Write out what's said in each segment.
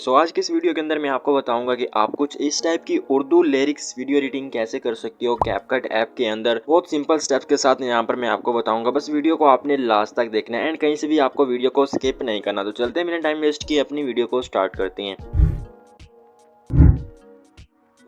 सो आज की इस वीडियो के अंदर मैं आपको बताऊंगा कि आप कुछ इस टाइप की उर्दू लिरिक्स वीडियो एडिटिंग कैसे कर सकते हो कैपकट ऐप के अंदर। बहुत सिंपल स्टेप्स के साथ यहाँ पर मैं आपको बताऊंगा। बस वीडियो को आपने लास्ट तक देखना है एंड कहीं से भी आपको वीडियो को स्किप नहीं करना। तो चलते हैं बिना टाइम वेस्ट किए अपनी वीडियो को स्टार्ट करते हैं।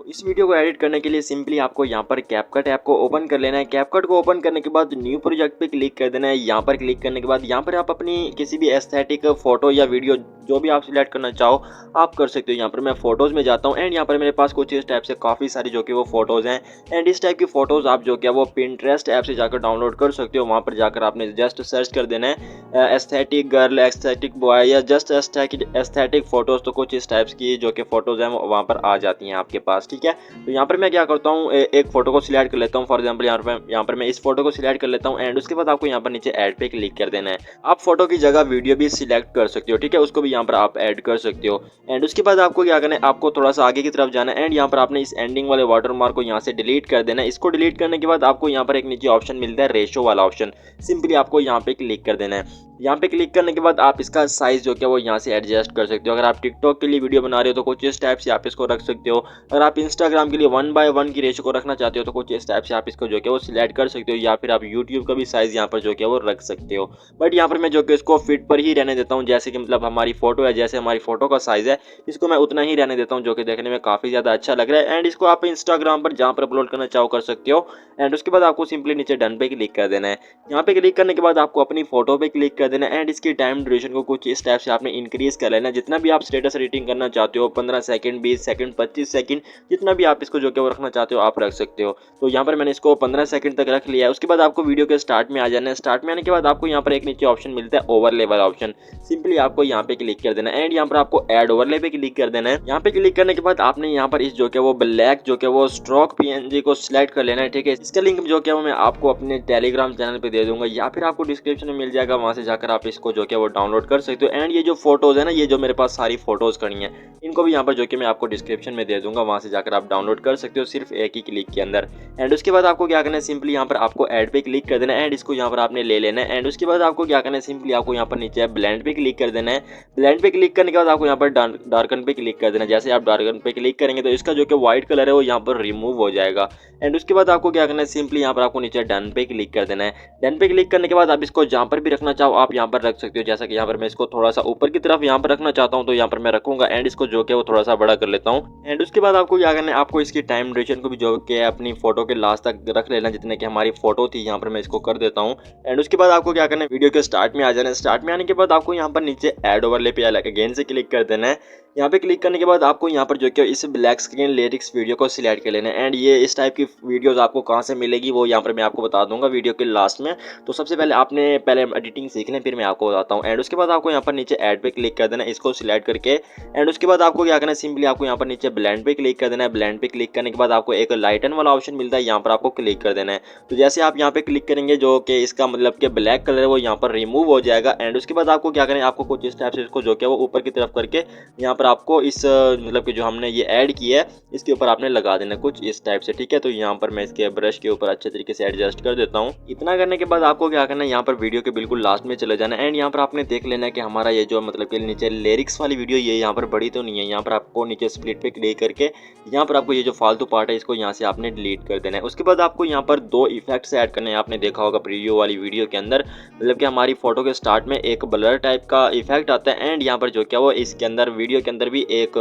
इस वीडियो को एडिट करने के लिए सिंपली आपको यहाँ पर कैपकट ऐप को ओपन कर लेना है। कैपकट को ओपन करने के बाद न्यू प्रोजेक्ट पे क्लिक कर देना है। यहाँ पर क्लिक करने के बाद यहाँ पर आप अपनी किसी भी एस्थेटिक फोटो या वीडियो जो भी आप सिलेक्ट करना चाहो आप कर सकते हो। यहाँ पर मैं फोटोज में जाता हूँ एंड यहाँ पर मेरे पास कुछ इस टाइप से काफ़ी सारी जो कि वो फोटोज हैं एंड इस टाइप की फोटोज आप जो क्या वो पिंटरेस्ट ऐप से जाकर डाउनलोड कर सकते हो। वहाँ पर जाकर आपने जस्ट सर्च कर देना है एस्थेटिक गर्ल, एस्थेटिक बॉय या जस्ट एस्थेटिक फोटोज। तो कुछ इस टाइप्स की जो कि फोटोज हैं वहाँ पर आ जाती हैं आपके पास। ठीक है, तो यहाँ पर मैं क्या करता हूँ एक फोटो को सिलेक्ट कर लेता हूँ। फॉर एग्जांपल यहाँ पर मैं इस फोटो को सिलेक्ट कर लेता हूँ एंड उसके बाद आपको यहाँ पर नीचे ऐड पे क्लिक कर देना है। आप फोटो की जगह वीडियो भी सिलेक्ट कर सकते हो। ठीक है, उसको भी यहाँ पर आप ऐड कर सकते हो एंड उसके बाद आपको क्या करना है, आपको थोड़ा सा आगे की तरफ जाना है एंड यहाँ पर आपने इस एंडिंग वाले वाटरमार्क को यहाँ से डिलीट कर देना है। इसको डिलीट करने के बाद आपको यहाँ पर एक नीचे ऑप्शन मिलता है रेशो वाला ऑप्शन, सिंपली आपको यहाँ पे क्लिक कर देना है। यहाँ पे क्लिक करने के बाद आप इसका साइज जो क्या वो यहाँ से एडजस्ट कर सकते हो। अगर आप टिकटॉक के लिए वीडियो बना रहे हो तो कुछ इस टाइप से आप इसको रख सकते हो। अगर आप इंस्टाग्राम के लिए 1:1 की रेशो को रखना चाहते हो तो कुछ इस टाइप से आप इसको जो क्या वो सिलेक्ट कर सकते हो, या फिर आप यूट्यूब का भी साइज यहाँ पर जो क्या वो रख सकते हो। बट यहाँ पर मैं जो कि इसको फिट पर ही रहने देता हूँ, जैसे कि मतलब हमारी फोटो है, जैसे हमारी फोटो का साइज है इसको मैं उतना ही रहने देता हूँ जो कि देखने में काफ़ी ज़्यादा अच्छा लग रहा है। एंड इसको आप इंस्टाग्राम पर जहाँ पर अपलोड करना चाहो कर सकते हो एंड उसके बाद आपको सिंपली नीचे डन पे क्लिक कर देना है। यहाँ पे क्लिक करने के बाद आपको अपनी फोटो पे क्लिक कर देना है एंड इसकी टाइम ड्यूरेशन को कुछ इस टाइप से आपने इंक्रीज कर लेना है। जितना भी आप स्टेटस एडिटिंग करना चाहते हो 15 सेकंड, 20 सेकंड, 25 सेकंड, जितना भी आप इसको जो कि वो रखना चाहते हो आप रख सकते हो। तो यहाँ पर मैंने इसको 15 सेकंड तक रख लिया है। उसके बाद आपको वीडियो के स्टार्ट में आ जाना है। स्टार्ट में आने के बाद आपको यहाँ पर एक नीचे ऑप्शन मिलता है ओवरले वाला ऑप्शन, सिंपली आपको यहाँ पे क्लिक कर देना है एंड यहाँ पर आपको ऐड ओवरले पे क्लिक कर देना है। यहाँ पे क्लिक करने के बाद आपने यहाँ पर इस जो कि वो ब्लैक जो कि वो स्ट्रोक पीएनजी को सिलेक्ट कर लेना है। ठीक है, इसका लिंक जो कि वो मैं आपको अपने टेलीग्राम चैनल पे दे दूंगा या फिर आपको डिस्क्रिप्शन में मिल जाएगा, वहां से जाकर आप इसको जो कि वो डाउनलोड कर सकते हो। एंड ये जो फोटोज है ना, ये जो मेरे पास सारी फोटोज खड़ी हैं इनको भी यहाँ पर जो कि मैं आपको डिस्क्रिप्शन में दे दूंगा, वहां से जाकर आप डाउनलोड कर सकते हो सिर्फ एक ही क्लिक के अंदर। एंड उसके बाद आपको क्या करना है, सिंपली यहाँ पर आपको ऐड पे क्लिक कर देना है एंड इसको यहाँ पर आपने ले लेना है। एंड उसके बाद आपको क्या करना है, सिंपली आपको यहाँ पर नीचे ब्लेंड पे क्लिक कर देना है। ब्लेंड पे क्लिक करने के बाद आपको यहाँ पर डार्कन पे क्लिक कर देना है। जैसे आप डार्कन पे क्लिक करेंगे तो इसका जो कि व्हाइट कलर है वो यहाँ पर रिमूव हो जाएगा। एंड उसके बाद आपको क्या करना है, सिंपली यहाँ पर आपको नीचे डन पे क्लिक कर देना है। डन पे क्लिक करने के बाद आप इसको जहाँ पर भी रखना चाहो आप यहाँ पर रख सकते हो। जैसा कि यहाँ पर मैं इसको थोड़ा सा ऊपर की तरफ यहाँ पर रखना चाहता हूँ तो यहाँ पर मैं रखूंगा एंड इसको जो कि वो थोड़ा सा बड़ा कर लेता हूँ। एंड उसके बाद आपको क्या करना है, आपको इसकी टाइम ड्यूरेशन को भी जो कि अपनी फोटो के लास्ट तक रख लेना, जितने की हमारी फोटो थी। यहाँ पर मैं इसको कर देता हूँ एंड उसके बाद आपको क्या करना है, वीडियो के स्टार्ट में आ जाना है। स्टार्ट में आने के बाद आपको यहाँ पर नीचे ऐड ओवरले पे अगेन से क्लिक कर देना है। यहाँ पे क्लिक करने के बाद आपको यहाँ पर जो कि इस ब्लैक स्क्रीन लिरिक्स वीडियो को सिलेक्ट कर लेना है। एंड ये इस टाइप की वीडियोस आपको कहाँ से मिलेगी वो यहाँ पर मैं आपको बता दूंगा वीडियो के लास्ट में। तो सबसे पहले आपने एडिटिंग सीखना है, फिर मैं आपको बताता हूँ। एंड उसके बाद आपको यहाँ पर नीचे ऐड पे क्लिक कर देना है, इसको सिलेक्ट करके। एंड उसके बाद आपको क्या करना है, सिंपली आपको यहाँ पर नीचे ब्लेंड पे क्लिक कर देना है। ब्लेंड पे क्लिक करने के बाद आपको एक लाइटन वाला ऑप्शन मिलता है, यहाँ पर आपको क्लिक कर देना है। तो जैसे आप यहाँ पे क्लिक करेंगे जो कि इसका मतलब कि ब्लैक कलर है वो यहाँ पर रिमूव हो जाएगा। एंड उसके बाद आपको क्या करें, आपको कुछ इस टाइप से इसको जो कि वो ऊपर की तरफ करके यहाँ पर आपको इस मतलब कि जो हमने ये ऐड किया है इसके ऊपर आपने लगा देना कुछ इस टाइप से। ठीक है, तो यहाँ पर मैं इसके ब्रश के ऊपर अच्छे तरीके से एडजस्ट कर देता हूँ। इतना करने के बाद आपको क्या करना है, यहाँ पर वीडियो के बिल्कुल लास्ट में चले जाना है एंड यहाँ पर आपने देख लेना है कि हमारा ये जो मतलब कि नीचे लिरिक्स वाली वीडियो ये यहाँ पर बड़ी तो नहीं है। यहाँ पर आपको नीचे स्प्लिट पे क्लिक करके यहाँ पर आपको ये जो फालतू पार्ट है इसको यहाँ से आपने डिलीट कर देना है। उसके बाद आपको यहाँ पर 2 इफेक्ट्स ऐड करने हैं। आपने देखा होगा प्रीव्यू वाली वीडियो के अंदर मतलब कि हमारी फोटो के स्टार्ट में एक ब्लर टाइप का इफेक्ट आता है एंड यहाँ पर जो क्या वो इसके अंदर वीडियो के अंदर भी एक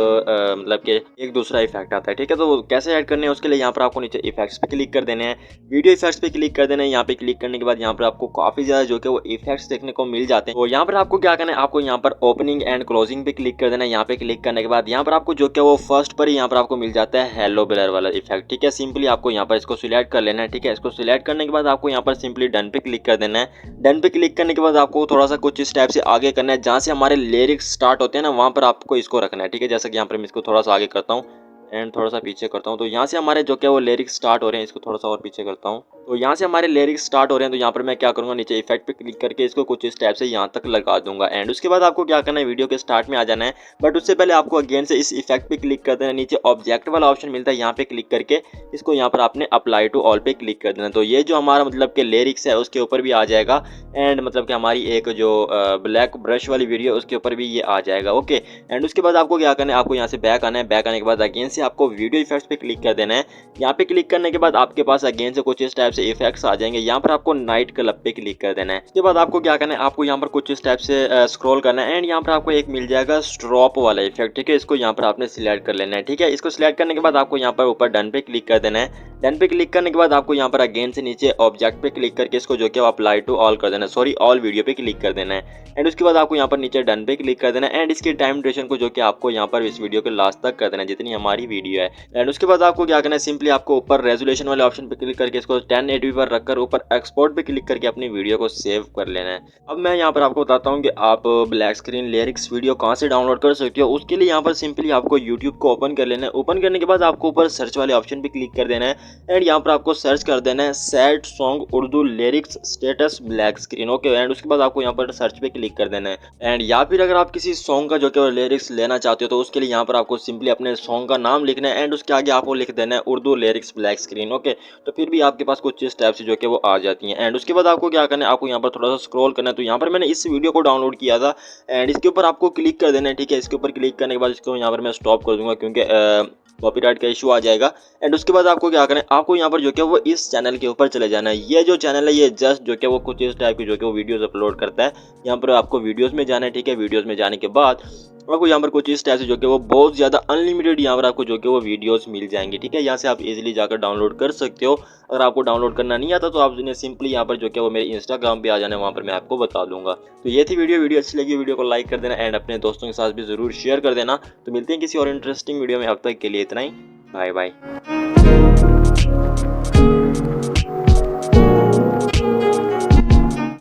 मतलब कि एक दूसरा इफेक्ट आता है। ठीक है, तो कैसे ऐड करने हैं उसके लिए यहाँ पर आपको नीचे इफेक्ट्स पे क्लिक कर देने हैं, वीडियो इफेक्ट्स पे क्लिक कर देना है। यहाँ पे क्लिक करने के बाद यहाँ पर आपको काफी ज्यादा जो कि वो इफेक्ट्स देखने को मिल जाते हैं। तो यहाँ पर आपको क्या करना है, आपको यहाँ पर ओपनिंग एंड क्लोजिंग पे क्लिक कर देना है। यहाँ पे क्लिक करने के बाद यहाँ पर आपको जो कि वो फर्स्ट पर ही यहाँ पर आपको मिल जाता है हेलो ब्लर वाला इफेक्ट। ठीक है, सिंपली आपको यहाँ पर इसको सिलेक्ट कर लेना है। ठीक है, इसको सिलेक्ट करने के बाद आपको यहाँ पर सिंपली डन पे क्लिक कर देना है। डन पे क्लिक करने के बाद आपको थोड़ा सा कुछ इस टाइप से आगे करना है, जहाँ से हमारे लिरिक्स स्टार्ट होते हैं ना वहाँ पर आपको इसको रखना है। ठीक है, जैसा कि यहाँ पर मैं इसको थोड़ा सा आगे करता हूँ एंड थोड़ा सा पीछे करता हूँ, तो यहाँ से हमारे जो क्या वो लिरिक्स स्टार्ट हो रहे हैं, इसको थोड़ा सा और पीछे करता हूँ तो यहाँ से हमारे लिरिक्स स्टार्ट हो रहे हैं। तो यहाँ पर मैं क्या करूँगा, नीचे इफेक्ट पे क्लिक करके इसको कुछ इस टाइप से यहाँ तक लगा दूंगा। एंड उसके बाद आपको क्या करना है, वीडियो के स्टार्ट में आ जाना है। बट उससे पहले आपको अगेन से इस इफेक्ट पे क्लिक कर देना, नीचे ऑब्जेक्ट वाला ऑप्शन मिलता है, यहाँ पे क्लिक करके इसको यहाँ पर आपने अप्लाई टू ऑल पे क्लिक कर देना। तो ये जो हमारा मतलब के लिरिक्स है उसके ऊपर भी आ जाएगा। एंड मतलब कि हमारी एक जो ब्लैक ब्रश वाली वीडियो है उसके ऊपर भी ये आ जाएगा। ओके, एंड उसके बाद आपको क्या करना है, आपको यहाँ से बैक आना है। बैक आने के बाद अगेन से आपको वीडियो इफेक्ट्स पे क्लिक कर देना है। यहाँ पे क्लिक करने के बाद आपके पास अगेन से कुछ इस टाइप से इफेक्ट्स आ जाएंगे। यहाँ पर आपको नाइट क्लब पे क्लिक कर देना है। उसके बाद आपको क्या करना है, आपको यहाँ पर कुछ इस टाइप से स्क्रॉल करना है। एंड यहाँ पर आपको एक मिल जाएगा स्ट्रॉप वाला इफेक्ट, ठीक है। इसको यहाँ पर आपने सिलेक्ट कर लेना है, ठीक है। इसको सिलेक्ट करने के बाद आपको यहाँ पर ऊपर डन पे क्लिक कर देना है। डन पे क्लिक करने के बाद आपको यहाँ पर अगेन से नीचे ऑब्जेक्ट पे क्लिक करके इसको जो कि अप्लाई टू ऑल कर देना है, सॉरी ऑल वीडियो पे क्लिक कर देना है। एंड उसके बाद आपको यहाँ पर नीचे डन पे क्लिक कर देना है। एंड इसकी टाइम ड्यूरेशन को जो कि आपको यहाँ पर इस वीडियो के लास्ट तक कर देना है, जितनी हमारी वीडियो है। एंड उसके बाद आपको क्या करना है, सिंपली आपको ऊपर रेजोल्यूशन वाले ऑप्शन पे क्लिक करके इसको 1080p पर रखकर ऊपर एक्सपोर्ट पे क्लिक करके अपनी वीडियो को सेव कर लेना है। अब मैं यहाँ पर आपको बताता हूँ कि आप ब्लैक स्क्रीन लिरिक्स वीडियो कहाँ से डाउनलोड कर सकते हो। उसके लिए यहाँ पर सिंपली आपको यूट्यूब को ओपन कर लेना है। ओपन करने के बाद आपको ऊपर सर्च वाले ऑप्शन पे क्लिक कर देना है। एंड यहाँ पर आपको सर्च कर देना है sad song Urdu lyrics status black screen. Okay, and उसके बाद आपको यहाँ पर सर्च पे क्लिक कर देना है। एंड या फिर अगर आप किसी सॉन्ग का जो कि लिरिक्स लेना चाहते हो तो उसके लिए यहाँ पर आपको सिंपली अपने सॉन्ग का नाम लिखना है। एंड उसके आगे आपको लिख देना है Urdu lyrics black screen. Okay, तो फिर भी आपके पास कुछ इस टाइप से जो कि वो आ जाती हैं। एंड उसके बाद आपको क्या करना है, आपको यहाँ पर थोड़ा सा स्क्रॉल करना है। तो यहाँ पर मैंने इस वीडियो को डाउनलोड किया था। एंड इसके ऊपर आपको क्लिक कर देना है, ठीक है। इसके ऊपर क्लिक करने के बाद इसको यहाँ पर मैं स्टॉप कर दूंगा क्योंकि कॉपीराइट का इशू आ जाएगा। एंड उसके बाद आपको क्या करना है, आपको यहाँ पर जो कि वो इस चैनल के ऊपर चले जाना है। ये जो चैनल है ये जस्ट जो कि वो कुछ इस टाइप की जो कि वो वीडियोस अपलोड करता है। यहाँ पर आपको वीडियोस में जाना है, ठीक है। वीडियोस में जाने के बाद आपको यहाँ पर कुछ इस टाइप से जो कि वो बहुत ज़्यादा अनलिमिटेड यहाँ पर आपको जो कि वो वीडियोस मिल जाएंगे, ठीक है। यहाँ से आप इजीली जाकर डाउनलोड कर सकते हो। अगर आपको डाउनलोड करना नहीं आता तो आप सिंपली यहाँ पर जो कि वो मेरे इंस्टाग्राम पे आ जाना है, वहाँ पर मैं आपको बता दूंगा। तो ये थी वीडियो अच्छी लगी वीडियो को लाइक कर देना एंड अपने दोस्तों के साथ भी ज़रूर शेयर कर देना। तो मिलते हैं किसी और इंटरेस्टिंग वीडियो में, अब तक के लिए इतना ही। Bye bye.